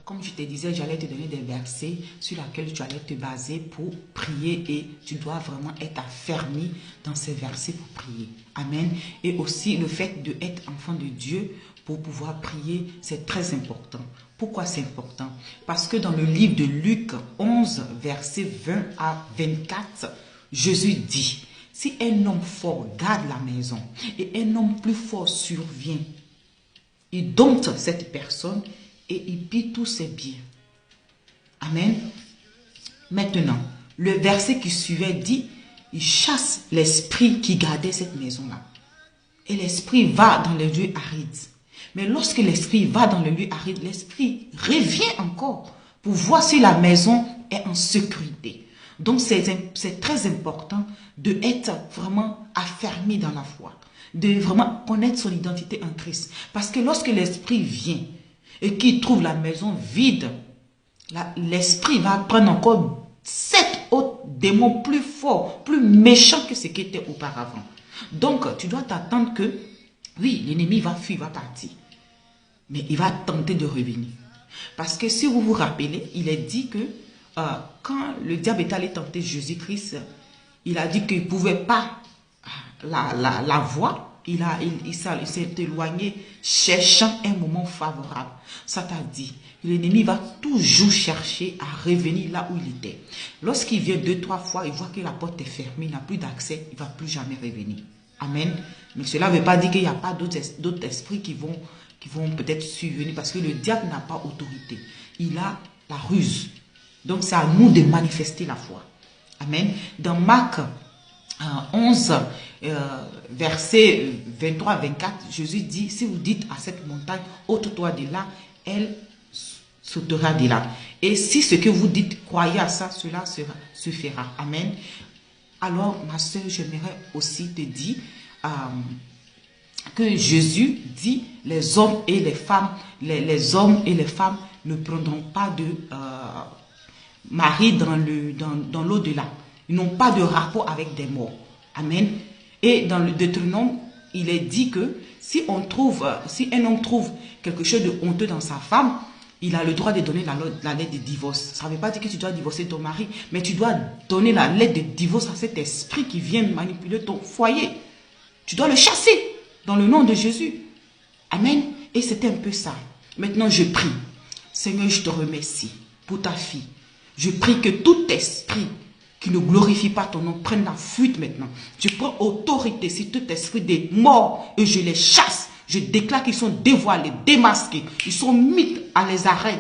comme je te disais, j'allais te donner des versets sur lesquels tu allais te baser pour prier et tu dois vraiment être affermi dans ces versets pour prier. Amen. Et aussi le fait d'être enfant de Dieu pour pouvoir prier, c'est très important. Pourquoi c'est important? Parce que dans le livre de Luc 11, versets 20 à 24, Jésus dit, si un homme fort garde la maison et un homme plus fort survient, il dompte cette personne et il pille tous ses biens. Amen. Maintenant, le verset qui suivait dit, il chasse l'esprit qui gardait cette maison-là. Et l'esprit va dans les lieux arides. Mais lorsque l'esprit va dans les lieux arides, l'esprit revient encore pour voir si la maison est en sécurité. Donc, c'est très important d'être vraiment affermi dans la foi, de vraiment connaître son identité en Christ. Parce que lorsque l'esprit vient et qu'il trouve la maison vide, l'esprit va prendre encore 7 autres démons plus forts, plus méchants que ce qui était auparavant. Donc, tu dois t'attendre que, oui, l'ennemi va fuir, va partir. Mais il va tenter de revenir. Parce que si vous vous rappelez, il est dit que quand le diable est allé tenter Jésus-Christ, il a dit qu'il ne pouvait pas la voir. Il s'est éloigné cherchant un moment favorable. Ça t'a dit, l'ennemi va toujours chercher à revenir là où il était. Lorsqu'il vient 2-3 fois, il voit que la porte est fermée, il n'a plus d'accès, il ne va plus jamais revenir. Amen. Mais cela ne veut pas dire qu'il n'y a pas d'autres esprits qui vont peut-être survenir parce que le diable n'a pas autorité. Il a la ruse. Donc c'est à nous de manifester la foi. Amen. Dans Marc 11, versets 23-24, Jésus dit, si vous dites à cette montagne, ôte-toi de là, elle sautera de là. Et si ce que vous dites, croyez à ça, cela se fera. Amen. Alors, ma soeur, j'aimerais aussi te dire que Jésus dit, les hommes et les femmes, les hommes et les femmes ne prendront pas de mari dans l'au-delà. Ils n'ont pas de rapport avec des morts. Amen. Et dans le Deutéronome, il est dit que si un homme trouve quelque chose de honteux dans sa femme, il a le droit de donner la lettre de divorce. Ça ne veut pas dire que tu dois divorcer ton mari, mais tu dois donner la lettre de divorce à cet esprit qui vient manipuler ton foyer. Tu dois le chasser dans le nom de Jésus. Amen. Et c'est un peu ça. Maintenant, je prie. Seigneur, je te remercie pour ta fille. Je prie que tout esprit qui ne glorifie pas ton nom prenne la fuite maintenant. Je prends autorité sur tout esprit des morts et je les chasse. Je déclare qu'ils sont dévoilés, démasqués. Ils sont mis à les arrêts.